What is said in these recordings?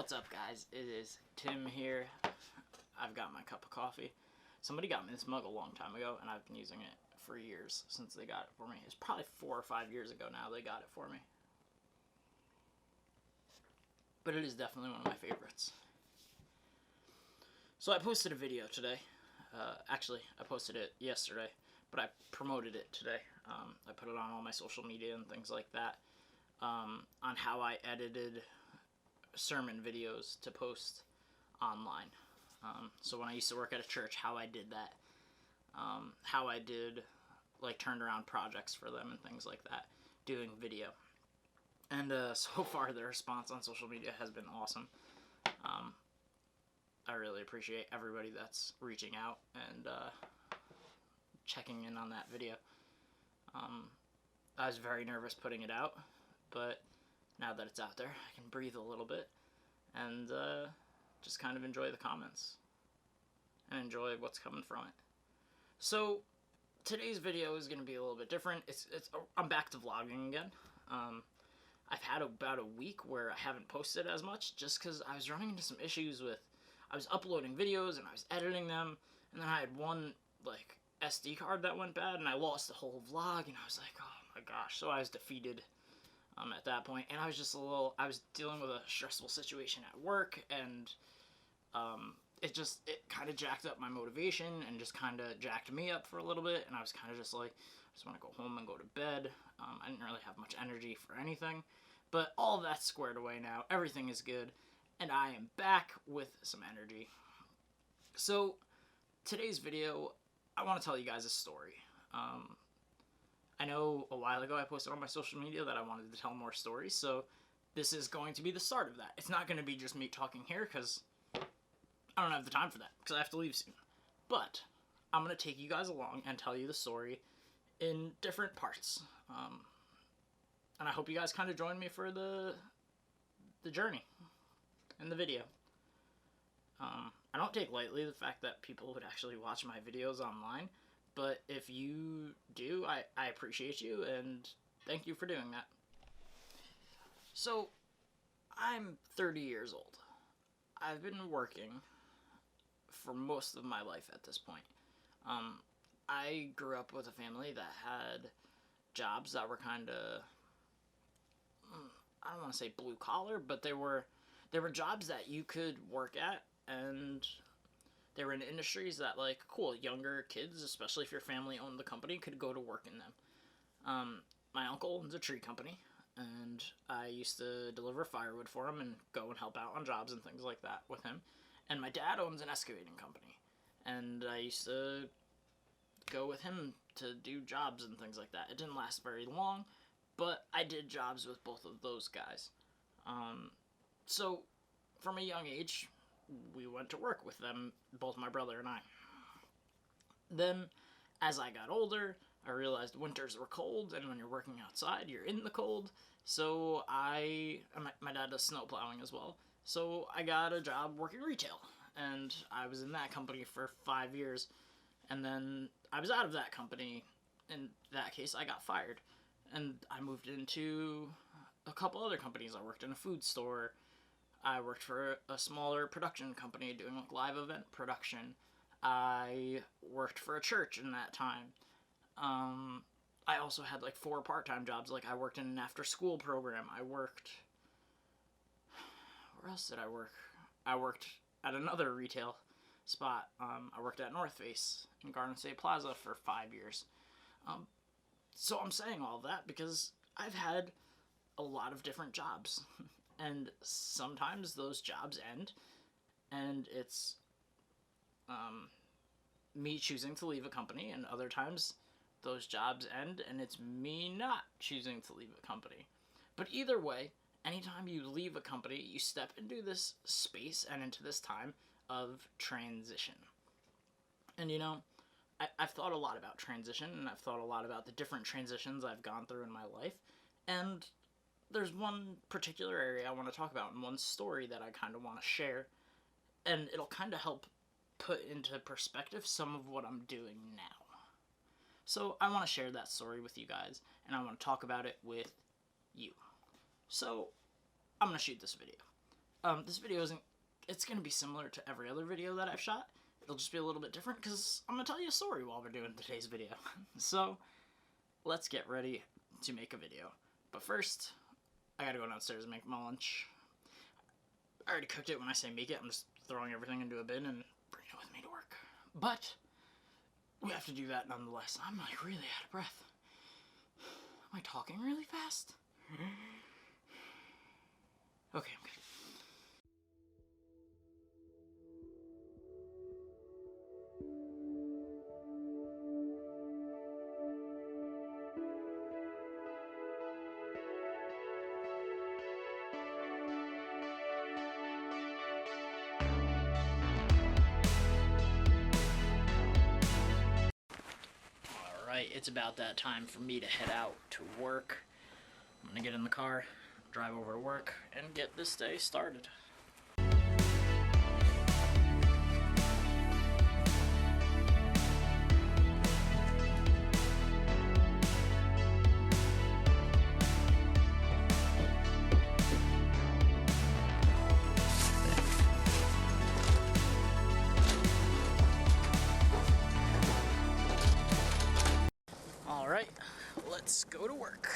What's up, guys? It is Tim here. I've got my cup of coffee. Somebody got me this mug a long time ago, and I've been using it for years since they got it for me. It's probably 4 or 5 years ago now they got it for me. But it is definitely one of my favorites. So I posted a video today. Actually, I posted it yesterday, but I promoted it today. I put it on all my social media and things like that on how I edited sermon videos to post online. So when I used to work at a church, how I did that, how I did like turned around projects for them and things like that, doing video. And so far the response on social media has been awesome. I really appreciate everybody that's reaching out and checking in on that video. I was very nervous putting it out, but now that it's out there, I can breathe a little bit and just kind of enjoy the comments and enjoy what's coming from it. So today's video is going to be a little bit different. I'm back to vlogging again. I've had about a week where I haven't posted as much just because I was running into some issues with, I was uploading videos and I was editing them, and then I had one like SD card that went bad and I lost the whole vlog, and I was like, oh my gosh. So I was defeated at that point, and I was dealing with a stressful situation at work, and it kind of jacked up my motivation and just kind of jacked me up for a little bit, and I was kind of just like, I just want to go home and go to bed. I didn't really have much energy for anything, but all that's squared away now. Everything is good, and I am back with some energy. So today's video, I want to tell you guys a story. I know a while ago I posted on my social media that I wanted to tell more stories, so this is going to be the start of that. It's not going to be just me talking here, because I don't have the time for that, because I have to leave soon. But I'm going to take you guys along and tell you the story in different parts. And I hope you guys kind of join me for the journey and the video. I don't take lightly the fact that people would actually watch my videos online, but if you do, I appreciate you, and thank you for doing that. So, I'm 30 years old. I've been working for most of my life at this point. I grew up with a family that had jobs that were kind of, I don't want to say blue collar, but they were jobs that you could work at, and they were in industries that, like, cool, younger kids, especially if your family owned the company, could go to work in them. My uncle owns a tree company, and I used to deliver firewood for him and go and help out on jobs and things like that with him. And my dad owns an excavating company, and I used to go with him to do jobs and things like that. It didn't last very long, but I did jobs with both of those guys. So from a young age, we went to work with them, both my brother and I. Then, as I got older, I realized winters were cold, and when you're working outside, you're in the cold. So my dad does snow plowing as well, so I got a job working retail, and I was in that company for 5 years, and then I was out of that company. In that case, I got fired, and I moved into a couple other companies. I worked in a food store. I worked for a smaller production company doing like live event production. I worked for a church in that time. I also had like 4 part-time jobs. Like I worked in an after-school program. Where else did I work? I worked at another retail spot. I worked at North Face in Garden State Plaza for 5 years. So I'm saying all that because I've had a lot of different jobs. And sometimes those jobs end, and it's me choosing to leave a company, and other times those jobs end, and it's me not choosing to leave a company. But either way, anytime you leave a company, you step into this space and into this time of transition. And you know, I've thought a lot about transition, and I've thought a lot about the different transitions I've gone through in my life, and there's one particular area I want to talk about, and one story that I kind of want to share, and it'll kind of help put into perspective some of what I'm doing now. So I want to share that story with you guys, and I want to talk about it with you. So I'm going to shoot this video. This video isn't, it's going to be similar to every other video that I've shot. It'll just be a little bit different because I'm going to tell you a story while we're doing today's video. So, let's get ready to make a video. But first, I gotta go downstairs and make my lunch. I already cooked it. When I say make it, I'm just throwing everything into a bin and bringing it with me to work. But, we have to do that nonetheless. I'm like really out of breath. Am I talking really fast? Okay, I'm good. Alright, it's about that time for me to head out to work. I'm gonna get in the car, drive over to work, and get this day started. Alright, let's go to work.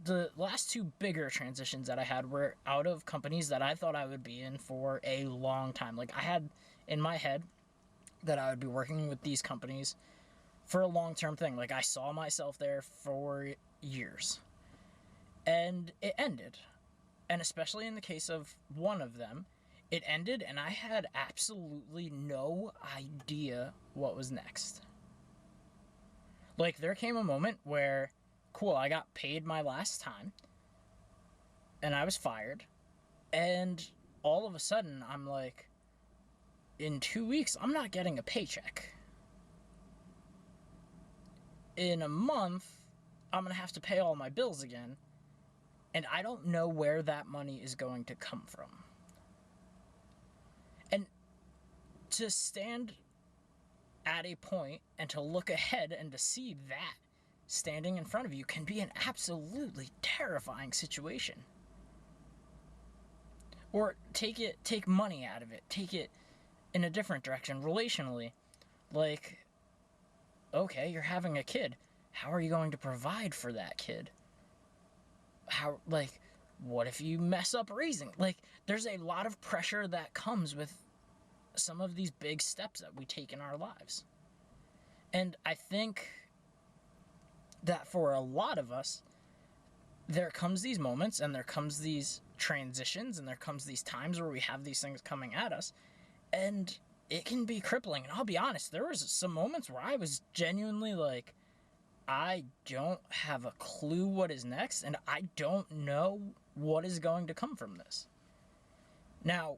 The last two bigger transitions that I had were out of companies that I thought I would be in for a long time. Like, I had in my head that I would be working with these companies for a long-term thing. Like, I saw myself there for years. And it ended. And especially in the case of one of them, it ended and I had absolutely no idea what was next. Like, there came a moment where, cool, I got paid my last time, and I was fired, and all of a sudden, I'm like, in 2 weeks, I'm not getting a paycheck. In a month, I'm gonna have to pay all my bills again, and I don't know where that money is going to come from. And to stand at a point and to look ahead and to see that standing in front of you can be an absolutely terrifying situation. Or take money out of it. Take it in a different direction, relationally. Like, okay, you're having a kid. How are you going to provide for that kid? What if you mess up raising? Like, there's a lot of pressure that comes with some of these big steps that we take in our lives. And I think that for a lot of us, there comes these moments and there comes these transitions and there comes these times where we have these things coming at us, and it can be crippling. And I'll be honest, there was some moments where I was genuinely like, I don't have a clue what is next, and I don't know what is going to come from this. Now,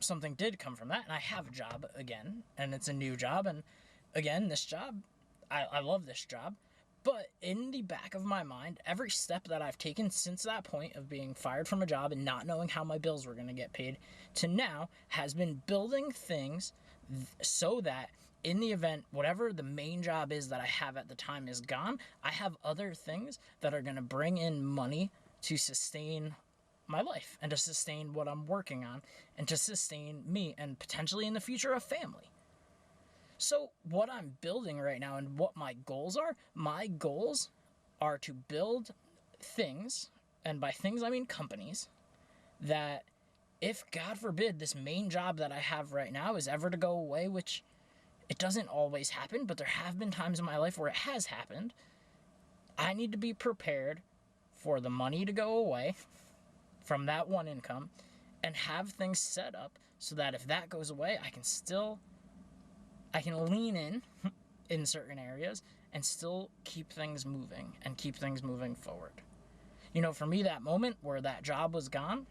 something did come from that, and I have a job again, and it's a new job, and again, this job, I love this job. But in the back of my mind, every step that I've taken since that point of being fired from a job and not knowing how my bills were going to get paid to now has been building things so that in the event whatever the main job is that I have at the time is gone, I have other things that are going to bring in money to sustain my life and to sustain what I'm working on and to sustain me and potentially in the future a family. So what I'm building right now and what my goals are to build things, and by things I mean companies, that if, God forbid, this main job that I have right now is ever to go away, which it doesn't always happen, but there have been times in my life where it has happened, I need to be prepared for the money to go away from that one income and have things set up so that if that goes away, I can lean in certain areas and still keep things moving and keep things moving forward. You know, for me, that moment where that job was gone,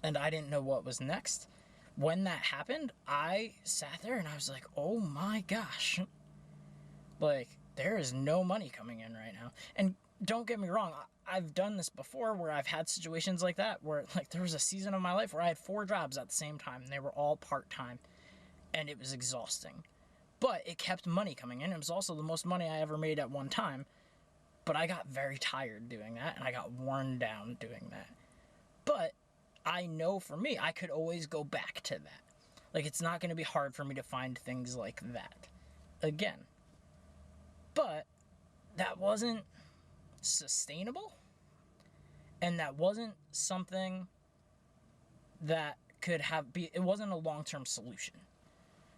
and I didn't know what was next. When that happened, I sat there and I was like, oh my gosh. Like, there is no money coming in right now. And don't get me wrong, I've done this before where I've had situations like that where, like, there was a season of my life where I had 4 jobs at the same time and they were all part-time, and it was exhausting. But it kept money coming in. It was also the most money I ever made at one time. But I got very tired doing that, and I got worn down doing that. But I know for me, I could always go back to that. Like, it's not going to be hard for me to find things like that again. But that wasn't sustainable, and that wasn't something that could it wasn't a long-term solution.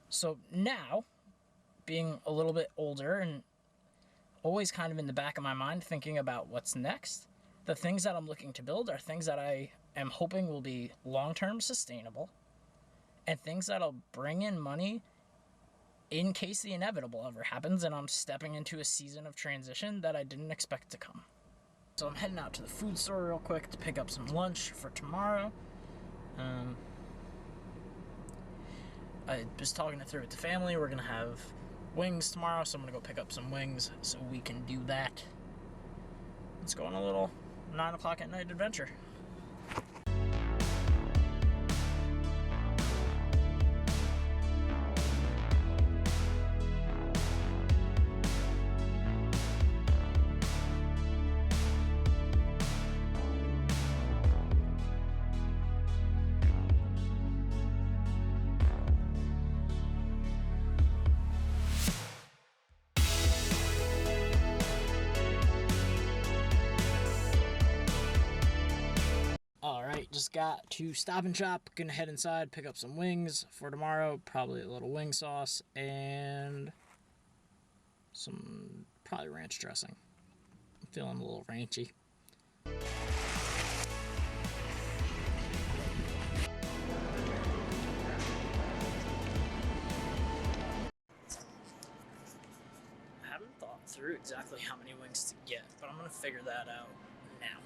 So now, being a little bit older and always kind of in the back of my mind thinking about what's next, the things that I'm looking to build are things that I am hoping will be long-term sustainable and things that'll bring in money in case the inevitable ever happens and I'm stepping into a season of transition that I didn't expect to come. So I'm heading out to the food store real quick to pick up some lunch for tomorrow. I was talking it through with the family. We're going to have wings tomorrow, so I'm going to go pick up some wings so we can do that. Let's go on a little 9 o'clock at night adventure. Alright, just got to Stop and Shop. Gonna head inside, pick up some wings for tomorrow. Probably a little wing sauce and some probably ranch dressing. I'm feeling a little ranchy. I haven't thought through exactly how many wings to get, but I'm gonna figure that out now.